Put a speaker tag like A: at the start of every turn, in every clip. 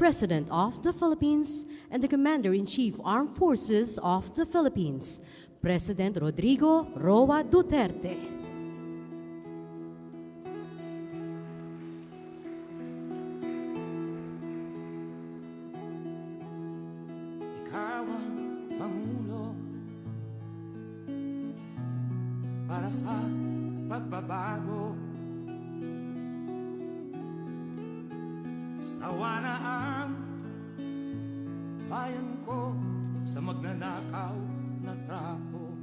A: President of the Philippines, and the Commander-in-Chief Armed Forces of the Philippines, President Rodrigo Roa Duterte.
B: Ikaw ang Pangulo para sa pagbabago. Sawa na ang bayan ko sa magnanakaw na trapo.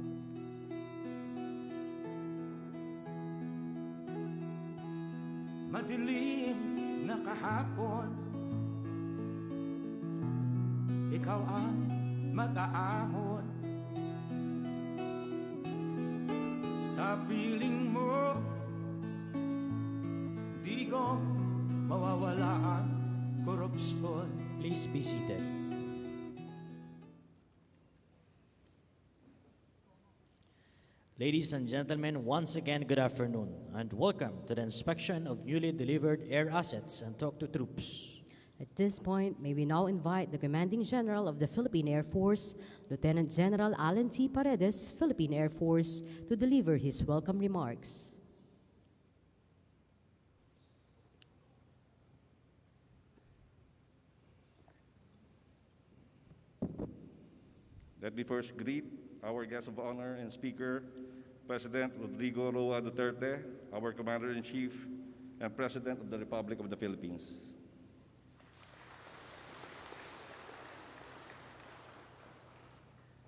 B: Madilim na kahapon, ikaw ang mataahon. Sa piling mo, di ko mawawala ang korupsyon.
C: Please be seated. Ladies and gentlemen, once again, good afternoon and welcome to the inspection of newly delivered air assets and talk to troops.
A: At this point, may we now invite the Commanding General of the Philippine Air Force, Lieutenant General Alan T. Paredes, Philippine Air Force, to deliver his welcome remarks.
D: Let me first greet our guest of honor and speaker, President Rodrigo Roa Duterte, our Commander-in-Chief and President of the Republic of the Philippines.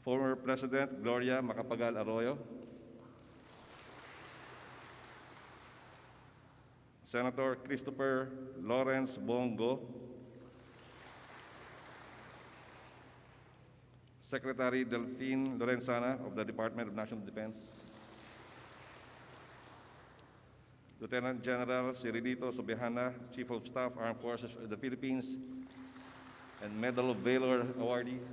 D: Former President Gloria Macapagal Arroyo, Senator Christopher Lawrence Bongo, Secretary Delphine Lorenzana of the Department of National Defense, Lieutenant General Cirilito Sobejana, Chief of Staff, Armed Forces of the Philippines, and Medal of Valor awardees.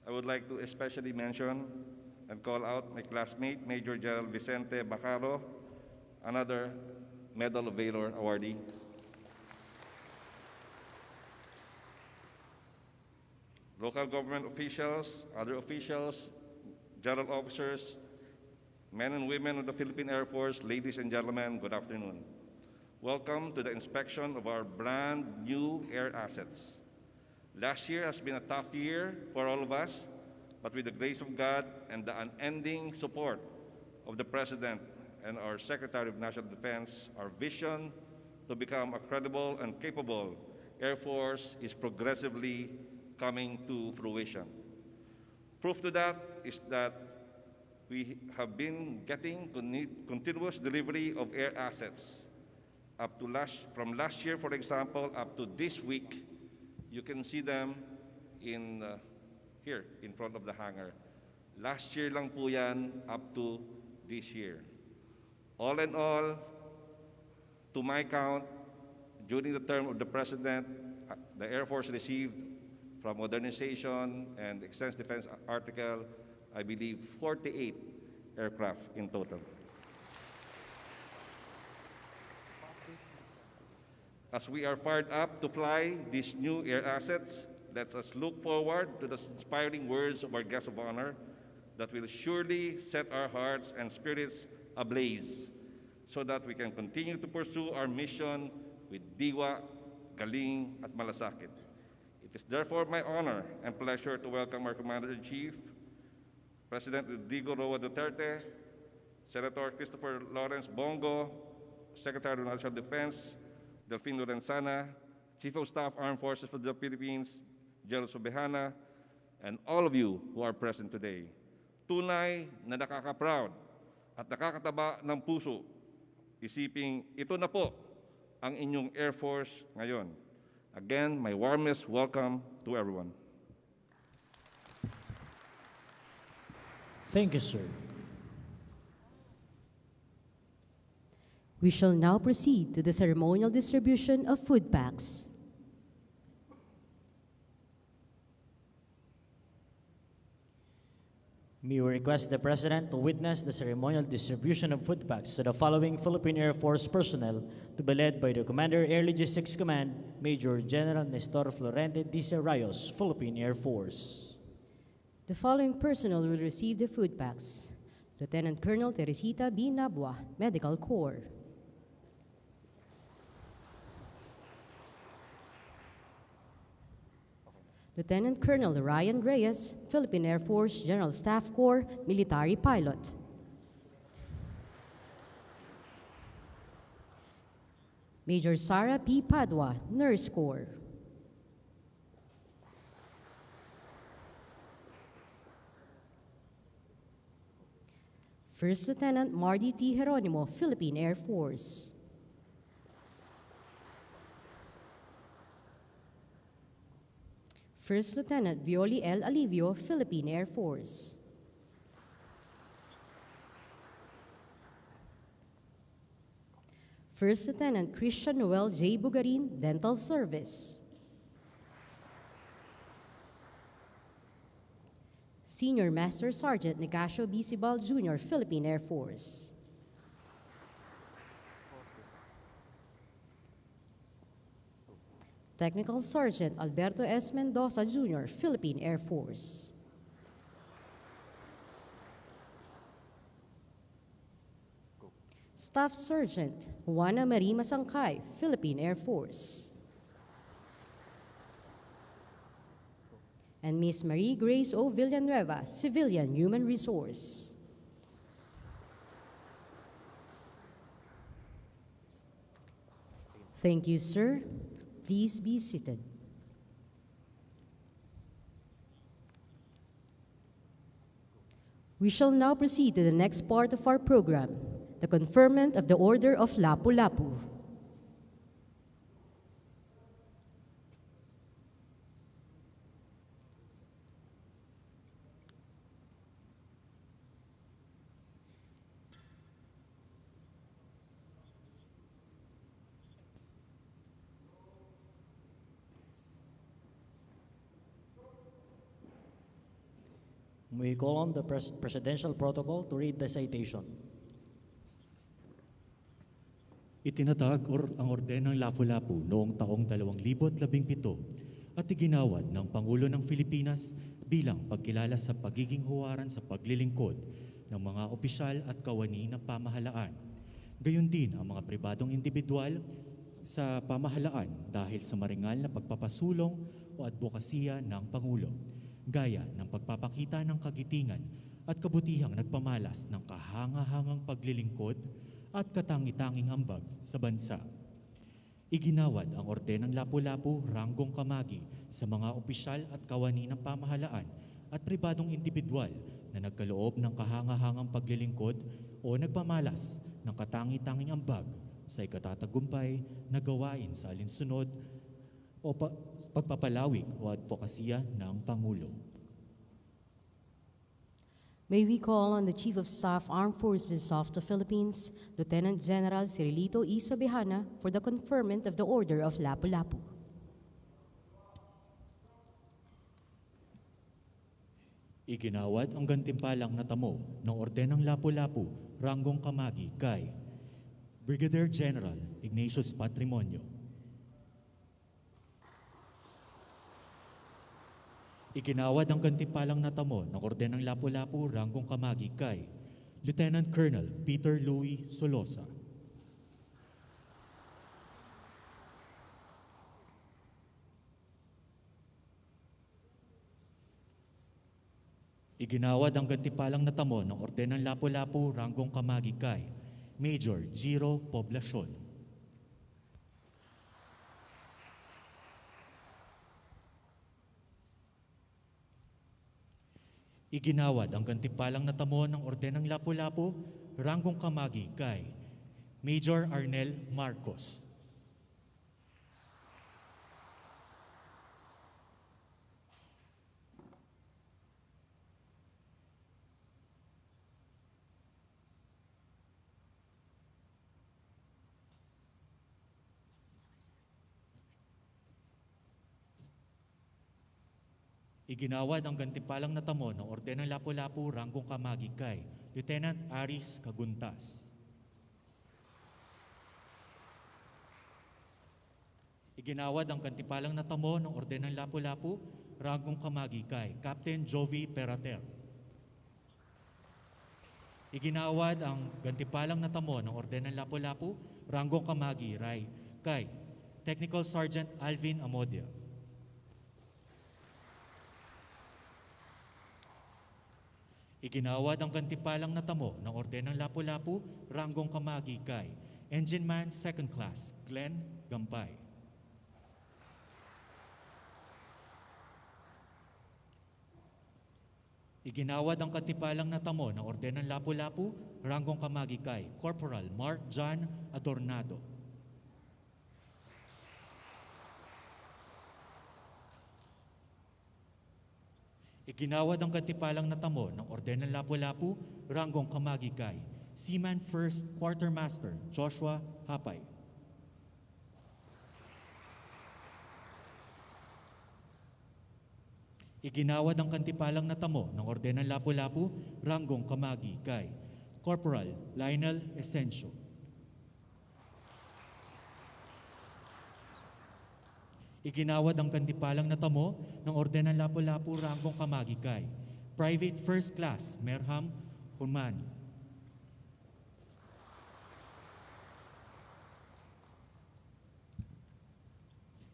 D: I would like to especially mention and call out my classmate, Major General Vicente Bacaro, another Medal of Valor awardee. Local government officials, other officials, general officers, men and women of the Philippine Air Force, ladies and gentlemen, good afternoon. Welcome to the inspection of our brand new air assets. Last year has been a tough year for all of us, but with the grace of God and the unending support of the President and our Secretary of National Defense, our vision to become a credible and capable Air Force is progressively coming to fruition. Proof to that is that we have been getting continuous delivery of air assets. From last year, for example, up to this week, you can see them here in front of the hangar. Last year lang po yan up to this year. All in all, to my count, during the term of the President, the Air Force received from modernization and extensive defense article, I believe 48 aircraft in total. As we are fired up to fly these new air assets, let us look forward to the inspiring words of our guest of honor that will surely set our hearts and spirits ablaze so that we can continue to pursue our mission with diwa, galing, at malasakit. It is therefore my honor and pleasure to welcome our Commander-in-Chief, President Rodrigo Roa Duterte, Senator Christopher Lawrence Bongo, Secretary of National Defense, Delphine Lorenzana, Chief of Staff, Armed Forces of the Philippines, General Sobejana, and all of you who are present today. Tunay na nakaka-proud at nakakataba ng puso, isiping ito na po ang inyong Air Force ngayon. Again, my warmest welcome to everyone.
C: Thank you, sir.
A: We shall now proceed to the ceremonial distribution of food packs.
C: May we request the President to witness the ceremonial distribution of food packs to the following Philippine Air Force personnel to be led by the Commander Air Logistics Command, Major General Nestor Florente D. Rayos, Philippine Air Force.
A: The following personnel will receive the food packs: Lieutenant Colonel Teresita B. Nabua, Medical Corps; Lieutenant Colonel Ryan Reyes, Philippine Air Force General Staff Corps, Military Pilot; Major Sara P. Padua, Nurse Corps; First Lieutenant Marty T. Geronimo, Philippine Air Force; First Lieutenant Violi L. Alivio, Philippine Air Force; First Lieutenant Christian Noel J. Bugarin, Dental Service; Senior Master Sergeant Nicasio B. Sibal Jr., Philippine Air Force; Technical Sergeant Alberto S. Mendoza Jr., Philippine Air Force; Staff Sergeant Juana Marie Masangkay, Philippine Air Force; and Miss Marie Grace O. Villanueva, Civilian Human Resource. Thank you, sir. Please be seated. We shall now proceed to the next part of our program, the conferment of the Order of Lapu-Lapu.
C: We call on the Presidential Protocol to read the citation.
B: Itinatag ang Orden ng Lapu-Lapu noong taong 2017 at iginawad ng Pangulo ng Pilipinas bilang pagkilala sa pagiging huwaran sa paglilingkod ng mga opisyal at kawani ng pamahalaan. Gayon din ang mga pribadong individual sa pamahalaan dahil sa maringal na pagpapasulong o advokasya ng Pangulo, gaya ng pagpapakita ng kagitingan at kabutihang nagpamalas ng kahangahangang paglilingkod at katangi-tanging ambag sa bansa. Iginawad ang Orden ng Lapu-Lapu Ranggong Kamagi sa mga opisyal at kawani ng pamahalaan at pribadong individual na nagkaloob ng kahangahangang paglilingkod o nagpamalas ng katangi-tanging ambag sa ikatatagumpay na gawain sa alinsunod o pagpapalawig o advokasya ng Pangulo.
A: May we call on the Chief of Staff, Armed Forces of the Philippines, Lieutenant General Cirilito E. Sobejana, for the conferment of the Order of Lapu-Lapu.
B: Iginawad ang gantimpalang natamo ng Orden ng Lapu-Lapu Ranggong Kamagi kay Brigadier General Ignatius Patrimonio. Iginawad ang gantimpalang natamo ng Orden ng Lapu-Lapu Ranggong Kamagi kay Lieutenant Colonel Peter Louis Solosa. Iginawad ang gantimpalang natamo ng Orden ng Lapu-Lapu Ranggong Kamagi kay Major Giro Poblacion. Iginawad ang gantimpalang natamo ng Orden ng Lapu-Lapu Ranggong Kamagi kay Major Arnel Marcos. Iginawad ang gantimpalang natamo ng Orden ng Lapu-Lapu ranggong kamagi kay Lieutenant Aris Caguntas. Iginawad ang gantimpalang natamo ng Orden ng Lapu-Lapu ranggong kamagi kay Captain Jovi Perater. Iginawad ang gantimpalang natamo ng Orden ng Lapu-Lapu ranggong kamagi kay Technical Sergeant Alvin Amodia. Iginawad ang gantimpalang natamo ng Orden ng Lapu-Lapu ranggong kamagi kay Engine Man 2nd Class Glenn Gampay. Iginawad ang gantimpalang natamo ng Orden ng Lapu-Lapu ranggong kamagi kay Corporal Mark John Adornado. Iginawad ang gantimpalang natamo ng Orden ng Lapu-Lapu ranggong kamagi kay Seaman 1st Quartermaster Joshua Hapay. Iginawad ang gantimpalang natamo ng Orden ng Lapu-Lapu ranggong kamagi kay Corporal Lionel Esencio. Iginawad ang gantimpalang natamo ng Orden ng Lapu-Lapu ranggong kamagi kay Private First Class Merham Humani.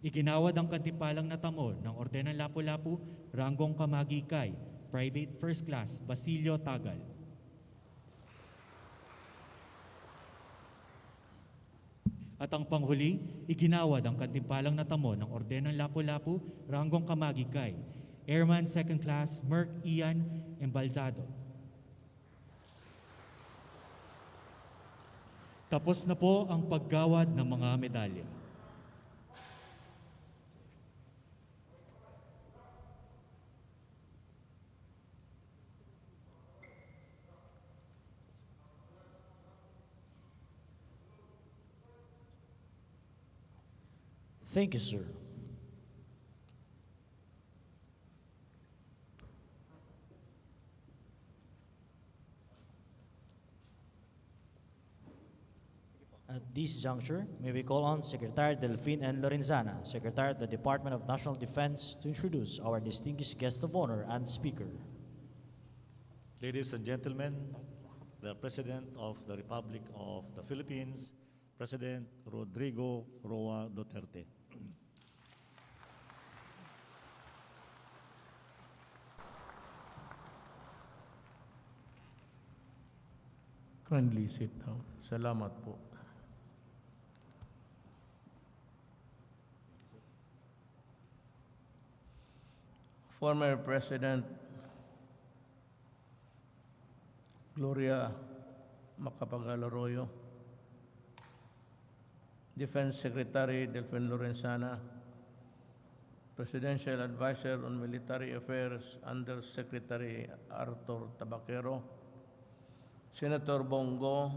B: Iginawad ang gantimpalang natamo ng Orden ng Lapu-Lapu ranggong kamagi kay Private First Class Basilio Tagal. At ang panghuli, iginawad ang gantimpalang natamo ng Orden ng Lapu-Lapu ranggong kamagi kay Airman 2nd Class Merc Ian Embalzado. Tapos na po ang paggawad ng mga medalya.
C: Thank you, sir. At this juncture, may we call on Secretary Delphine N. Lorenzana, Secretary of the Department of National Defense, to introduce our distinguished guest of honor and speaker.
E: Ladies and gentlemen, the President of the Republic of the Philippines, President Rodrigo Roa Duterte.
F: Kindly sit down. Salamat po. Former President Gloria Macapagal Arroyo, Defense Secretary Delphine Lorenzana, Presidential Advisor on Military Affairs Under Secretary Arthur Tabaquero, Senator Bongo,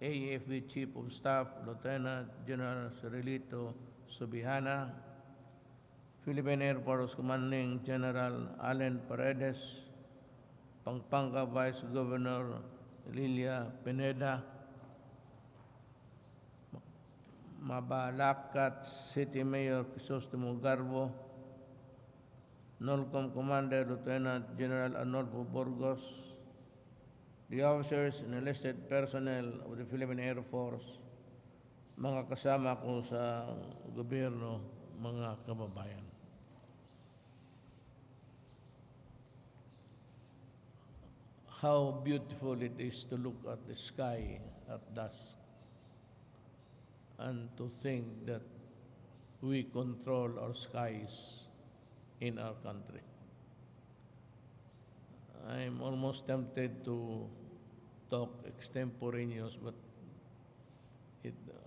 F: AFP Chief of Staff Lieutenant General Cirilito Subihana, Philippine Air Force Commanding General Allen Paredes, Pampanga Vice Governor Lilia Pineda, Mabalacat City Mayor Crisostomo Garbo, NOLCOM Commander Lieutenant General Arnolfo Burgos, the officers and enlisted personnel of the Philippine Air Force, mga kasama ko sa gobyerno, mga kababayan. How beautiful it is to look at the sky at dusk and to think that we control our skies in our country. I'm almost tempted to talk extemporaneous, but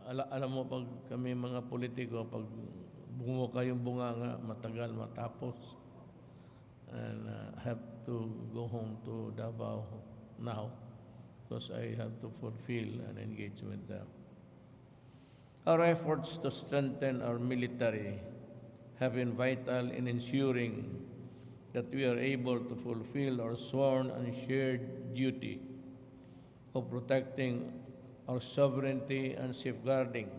F: alam mo, pag kami mga politiko, pag bungo kayong bunganga, matagal matapos. And have to go home to Davao now because I have to fulfill an engagement there. Our efforts to strengthen our military have been vital in ensuring that we are able to fulfill our sworn and shared duty of protecting our sovereignty and safeguarding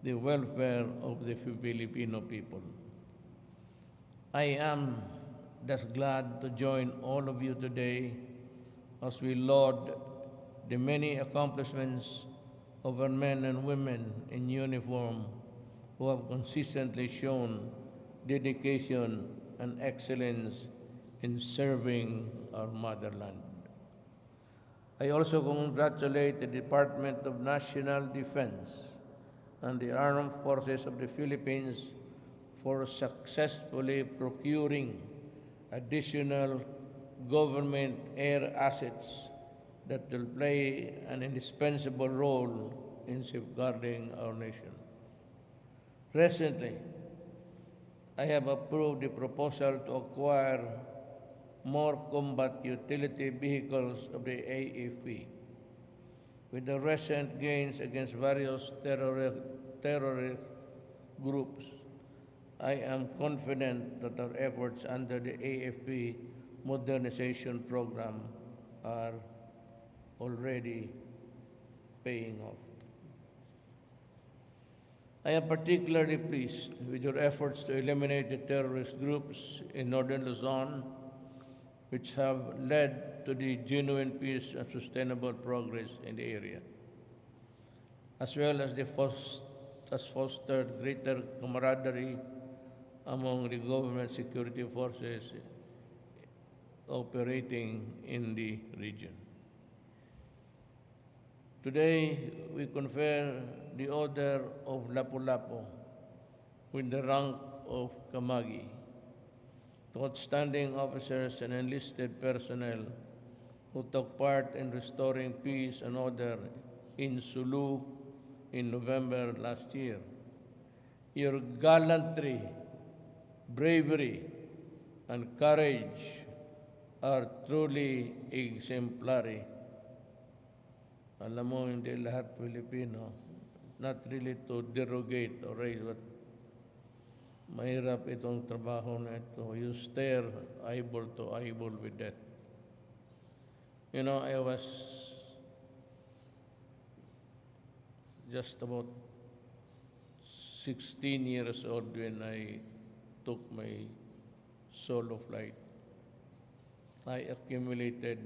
F: the welfare of the Filipino people. I am thus glad to join all of you today as we laud the many accomplishments of our men and women in uniform who have consistently shown dedication and excellence in serving our motherland. I also congratulate the Department of National Defense and the Armed Forces of the Philippines for successfully procuring additional government air assets that will play an indispensable role in safeguarding our nation. Recently, I have approved the proposal to acquire more combat utility vehicles of the AFP. With the recent gains against various terrorist groups, I am confident that our efforts under the AFP modernization program are already paying off. I am particularly pleased with your efforts to eliminate the terrorist groups in northern Luzon, which have led to the genuine peace and sustainable progress in the area, as well as fostered greater camaraderie among the government security forces operating in the region. Today, we confer the Order of Lapu-Lapu with the rank of Kamagi to outstanding officers and enlisted personnel who took part in restoring peace and order in Sulu in November last year. Your gallantry, bravery, and courage are truly exemplary. Alam mo, hindi lahat Pilipino, not really to derogate or raise, but mahirap itong trabaho na ito. You stare eyeball to eyeball with death. You know, I was just about 16 years old when I took my solo flight. I accumulated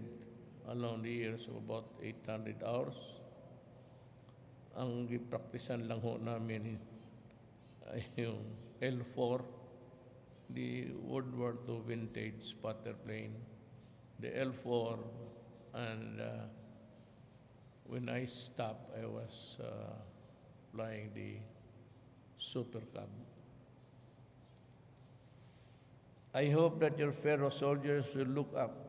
F: along the years of about 800 hours. Ang gipraktisan lang ho namin ay yung L4, the World War II vintage spotter plane, the L4, and when I stopped, I was flying the Super Cub. I hope that your fellow soldiers will look up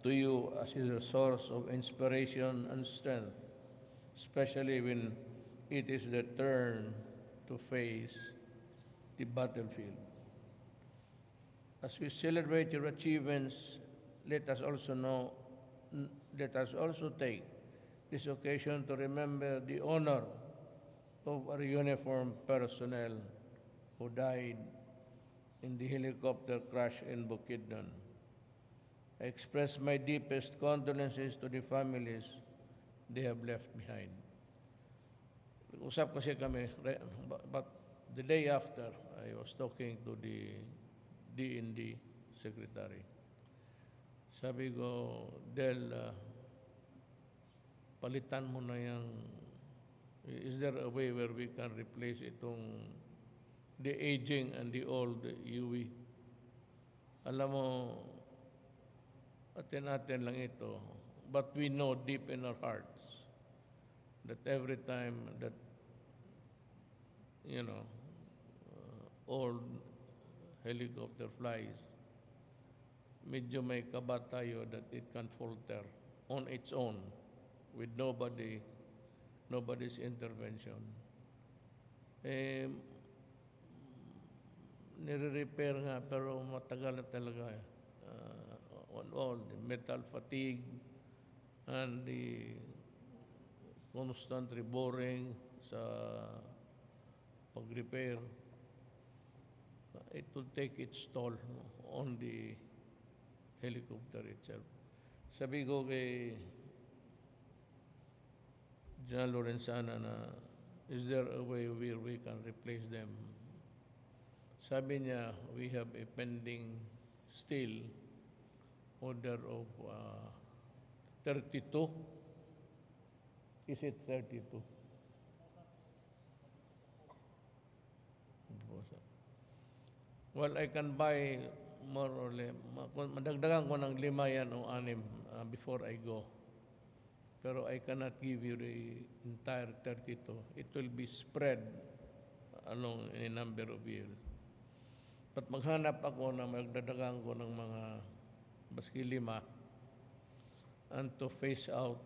F: to you as a source of inspiration and strength, especially when it is their turn to face the battlefield. As we celebrate your achievements, let us also take this occasion to remember the honor of our uniformed personnel who died in the helicopter crash in Bukidnon. I express my deepest condolences to the families they have left behind. Usap kasi kami, but the day after, I was talking to the DND secretary. Sabi ko, Del, palitan mo na yung, is there a way where we can replace itong the aging and the old UE? Alam mo, atin-atin lang ito, but we know deep in our hearts that every time that, old helicopter flies, medyo may kaba tayo that it can falter on its own with nobody's intervention. Nire-repair nga pero matagal na talaga. On all the metal fatigue and the constant reboring sa pag-repair, it will take its toll on the helicopter itself. Sabi ko kay General Lorenzana na, is there a way where we can replace them? Sabi niya, we have a pending still order of 32. Is it 32? Well, I can buy more or less. Madagdagan ko ng 5 yan o 6 before I go. Pero I cannot give you the entire 32. It will be spread along a number of years. But maghanap ako na magdadagan ko ng mga baski 5 and to phase out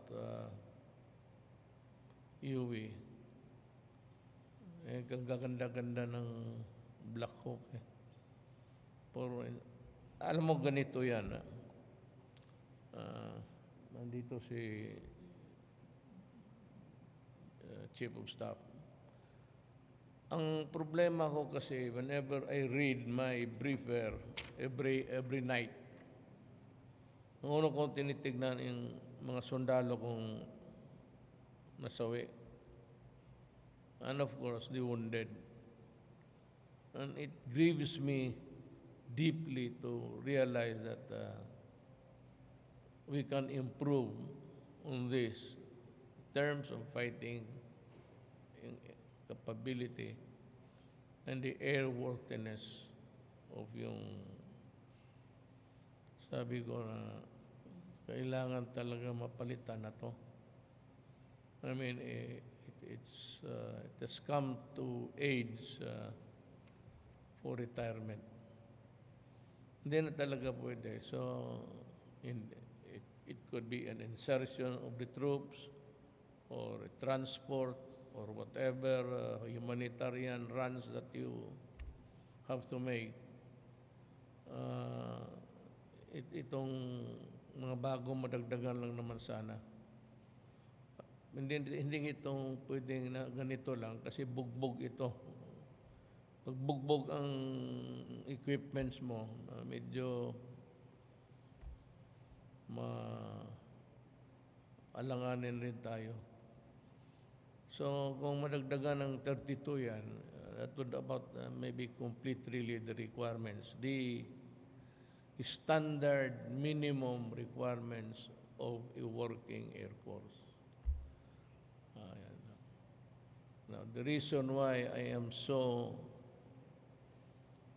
F: UV. Eh, gaganda-ganda ng Black Hawk eh. Puro, alam mo ganito yan. Nandito si Chief of Staff. Ang problema ko kasi whenever I read my briefer every night, ang una kong tinitignan yung mga sundalo kong nasawi. And of course, the wounded. And it grieves me deeply to realize that we can improve on this in terms of fighting capability and the airworthiness of yung sabi ko na kailangan talaga mapalitan na to. I mean, it has come to age for retirement. Hindi na talaga pwede. So, it could be an insertion of the troops or a transport or whatever humanitarian runs that you have to make. Itong mga bagong madagdagan lang naman sana. Hindi itong pwedeng na ganito lang kasi bugbog ito. Pag bugbog ang equipments mo, medyo alanganin rin tayo. So, kung madagdagan ng 32 yan, that would about maybe complete really the requirements. The standard minimum requirements of a working Air Force. Now, the reason why I am so...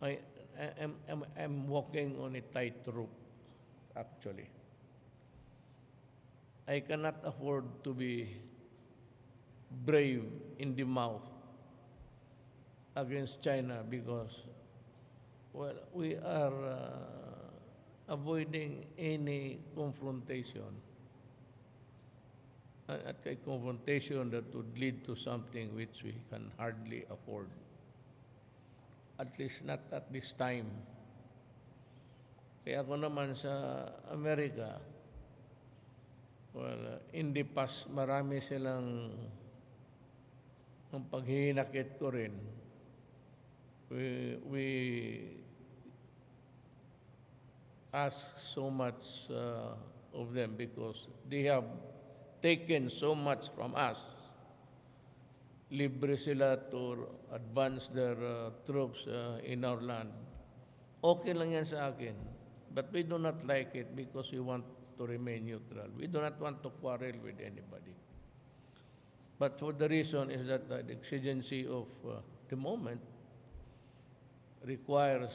F: I'm walking on a tightrope, actually. I cannot afford to be brave in the mouth against China because, well, we are avoiding any confrontation. At a confrontation that would lead to something which we can hardly afford. At least not at this time. Kaya ako naman sa Amerika, well, in the past, marami silang ang paghihinakit ko rin. We ask so much of them because they have taken so much from us. Libre sila to advance their troops in our land. Okay lang yan sa akin. But we do not like it because we want to remain neutral. We do not want to quarrel with anybody. But for the reason is that the exigency of the moment requires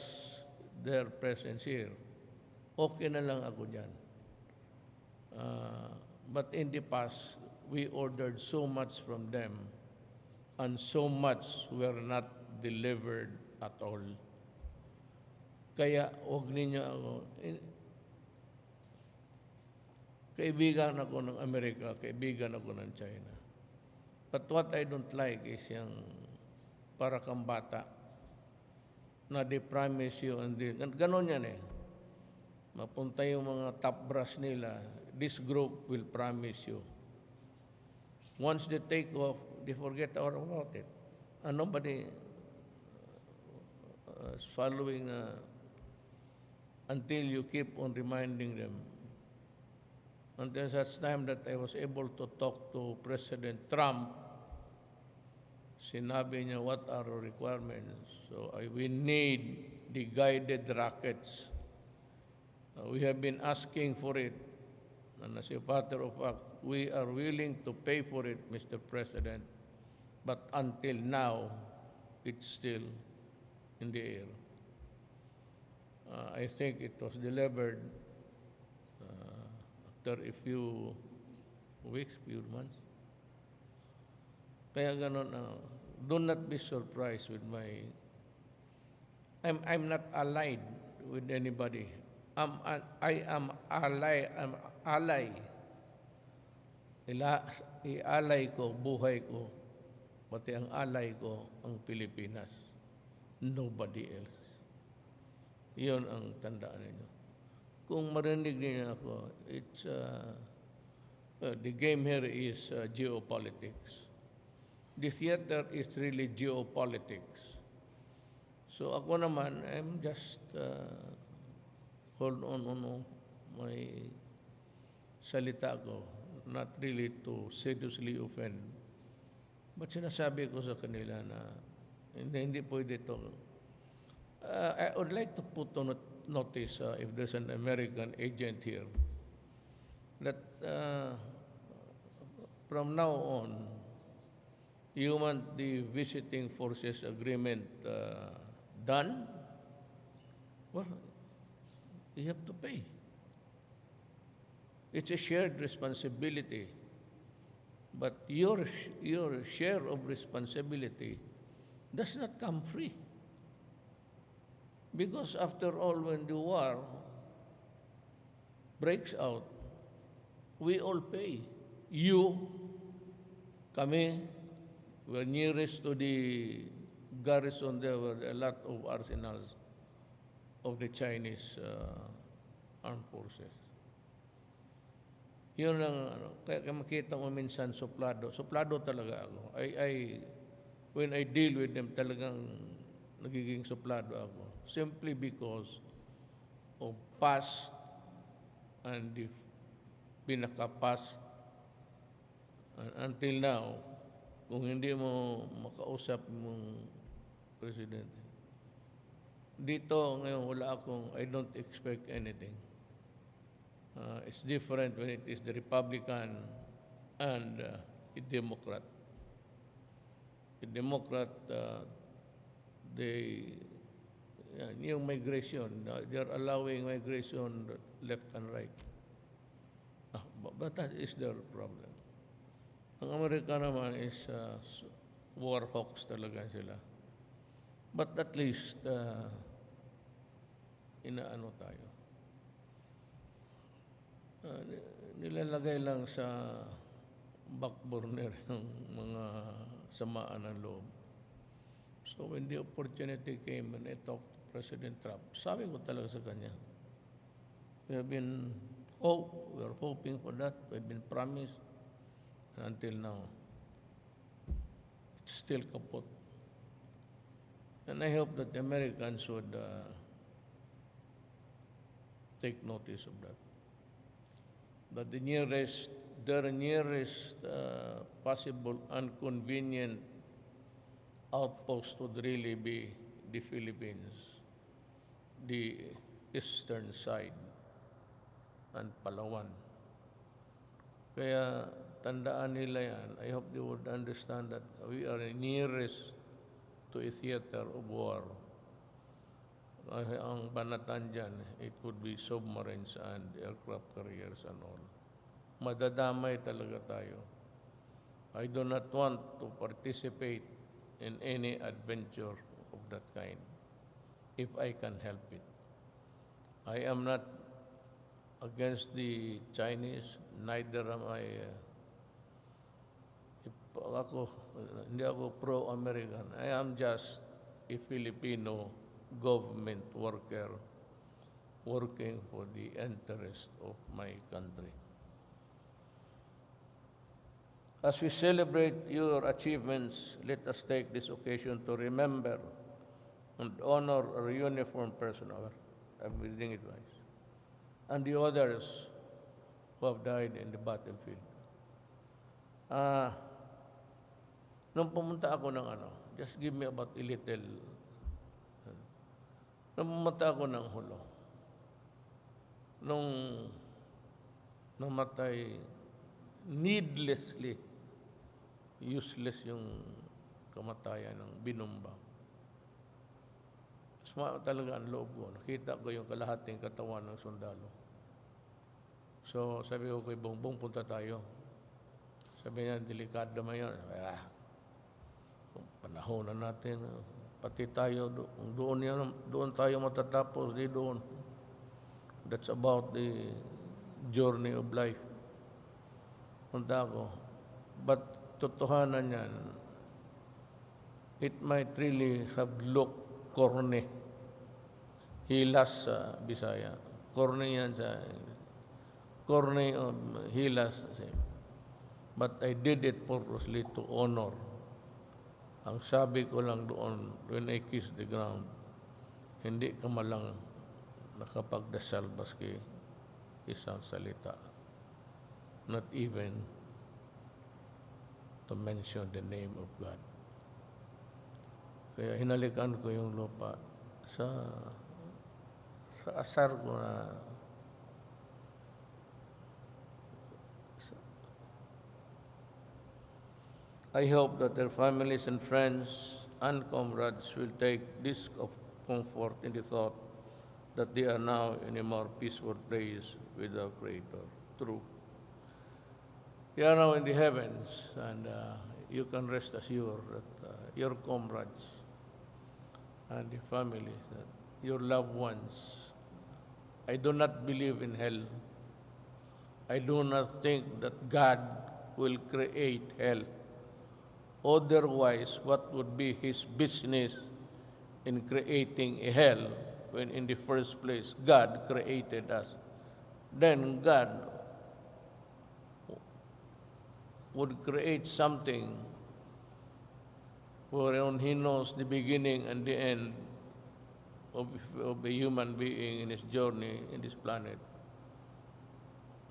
F: their presence here. Okay na lang ako dyan. But in the past, we ordered so much from them and so much were not delivered at all. Kaya huwag ninyo ako. Kaibigan ako ng Amerika, kaibigan ako ng China. But what I don't like is yung para kang bata na they promise you and this. Ganon yan eh. Mapunta yung mga top brass nila. This group will promise you. Once they take off, they forget all about it. And nobody is following until you keep on reminding them. Until such time that I was able to talk to President Trump, sinabi niya what are our requirements. So we need the guided rockets. We have been asking for it. And as a matter of fact, we are willing to pay for it, Mr. President. But until now, it's still in the air. I think it was delivered after a few weeks, few months. Kaya ganon, do not be surprised with my... I'm not allied with anybody. I am ally. I'm ally. I-alay ko, buhay ko, pati ang alay ko, ang Pilipinas. Nobody else. Iyon ang tandaan ninyo. Kung marinig niyo ako, it's the game here is geopolitics. The theater is really geopolitics. So ako naman, I'm just hold on my salita ko, not really to seriously offend. But sinasabi ko sa kanila na hindi pwede ito. I would like to put on notice if there's an American agent here that from now on, you want the visiting forces agreement done? Well, you have to pay. It's a shared responsibility. But your share of responsibility does not come free. Because after all, when the war breaks out, we all pay. You, kami, we're nearest to the garrison. There were a lot of arsenals of the Chinese armed forces. Yun lang, kaya makita mo minsan suplado. Suplado talaga ako. When I deal with them, talagang nagiging suplado ako. Simply because of past and the pinaka-past until now, kung hindi mo makausap mong presidente. Dito ngayon wala akong, I don't expect anything. It's different when it is the Republican and a Democrat. A Democrat, yung migration, they're allowing migration left and right. But that is their problem. Ang Amerika naman is war hawks talaga sila. But at least, inaano tayo. Nilalagay lang sa back burner yung mga samaan ng loob. So when the opportunity came and I talked to President Trump, sabi ko talaga sa kanya, we're hoping for that, we've been promised, until now, it's still kaput. And I hope that the Americans would take notice of that. That their nearest possible inconvenient outpost would really be the Philippines, the eastern side, and Palawan. Kaya tandaan nila yan. I hope they would understand that we are nearest to a theater of war. Ang banatan dyan, it would be submarines and aircraft carriers and all. Madadamay talaga tayo. I do not want to participate in any adventure of that kind, if I can help it. I am not against the Chinese, neither am I, hindi ako pro-American. I am just a Filipino government worker working for the interest of my country. As we celebrate your achievements, let us take this occasion to remember and honor our uniformed personnel. I'm reading it right. And the others who have died in the battlefield. Nung pumunta ako ng just give me about a little. Nung pumunta ako ng Hulo, nung namatay needlessly, useless yung kamatayan ng binumba. Suma talaga ang loob ko. Nakita ko yung kalahating katawan ng sundalo. So sabi ko kay Bongbong, punta tayo. Sabi niya, delikado naman yun. Panahon na natin. Pati tayo, doon tayo matatapos, di doon. That's about the journey of life. Punta ako. But totohanan yan, it might really have looked corny. Hilas sa Bisaya. Corny yan sa corny of hilas. But I did it purposely to honor. Ang sabi ko lang doon, when I kiss the ground, hindi ka malang nakapagdasal baski isang salita. Not even to mention the name of God. Kaya hinalikan ko yung lupa sa asar ko na I hope that their families and friends and comrades will take this of comfort in the thought that they are now in a more peaceful place with our Creator. True. You are now in the heavens, and you can rest assured that your comrades and the families, your loved ones, I do not believe in hell. I do not think that God will create hell. Otherwise, what would be his business in creating a hell when in the first place God created us? Then God would create something wherein he knows the beginning and the end of a human being in his journey in this planet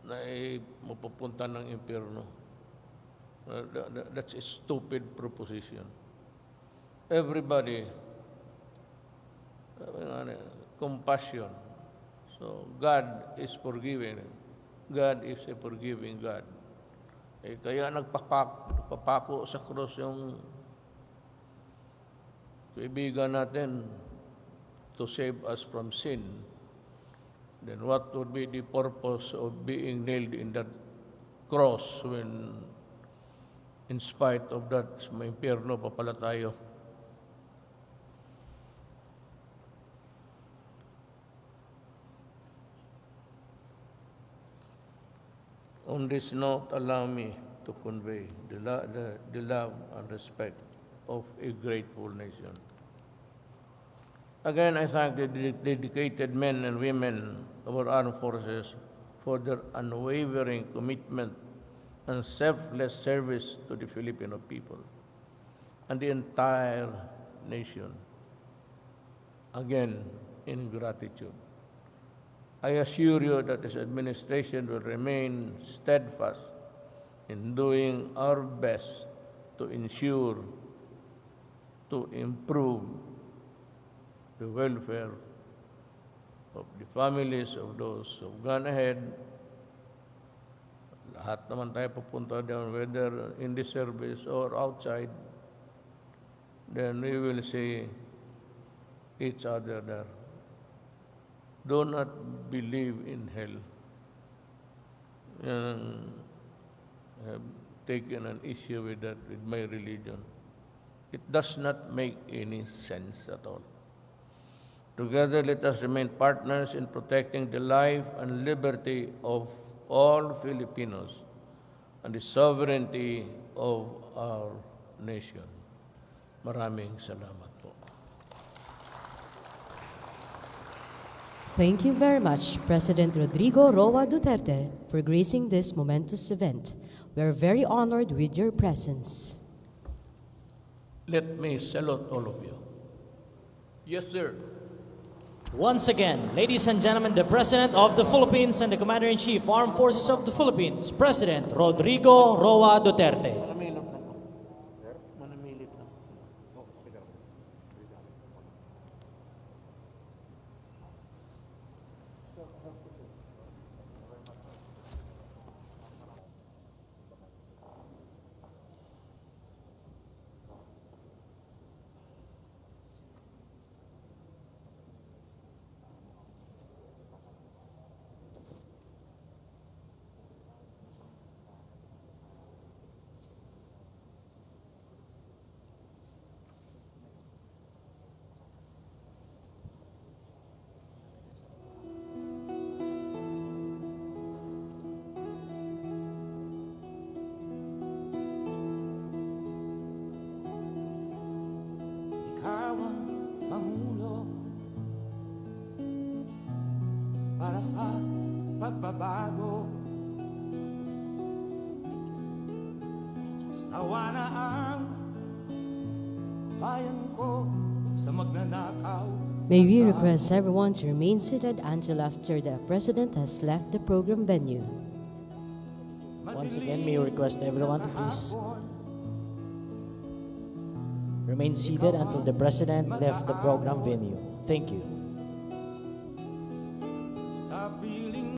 F: na mapupunta ng impyerno. That's a stupid proposition. Everybody, compassion. So God is forgiving. God is a forgiving God. Kaya nagpapako sa krus yung kaibigan natin to save us from sin. Then what would be the purpose of being nailed in that cross when in spite of that, may impyerno pa pala tayo? On this note, allow me to convey the love and respect of a grateful nation. Again, I thank the dedicated men and women of our armed forces for their unwavering commitment and selfless service to the Filipino people and the entire nation. Again, in gratitude. I assure you that this administration will remain steadfast in doing our best to ensure, to improve the welfare of the families of those who've gone ahead. Lahat naman tayo pupunta down, whether in the service or outside, then we will see each other there. Do not believe in hell. Have taken an issue with that, with my religion. It does not make any sense at all. Together, let us remain partners in protecting the life and liberty of all Filipinos and the sovereignty of our nation. Maraming salamat po.
A: Thank you very much, President Rodrigo Roa Duterte, for gracing this momentous event. We are very honored with your presence.
F: Let me salute all of you. Yes, sir.
C: Once again, ladies and gentlemen, the President of the Philippines and the Commander-in-Chief, Armed Forces of the Philippines, President Rodrigo Roa Duterte.
F: Manamilip lang po. Manamilip lang.
G: Ikaw ang pamulo para sa pagbabago. Sawa na ang bayan ko sa magnanakaw.
A: May we request everyone to remain seated until after the President has left the program venue.
C: Once again, may we request everyone to please remain seated until the President left the program venue. Thank you.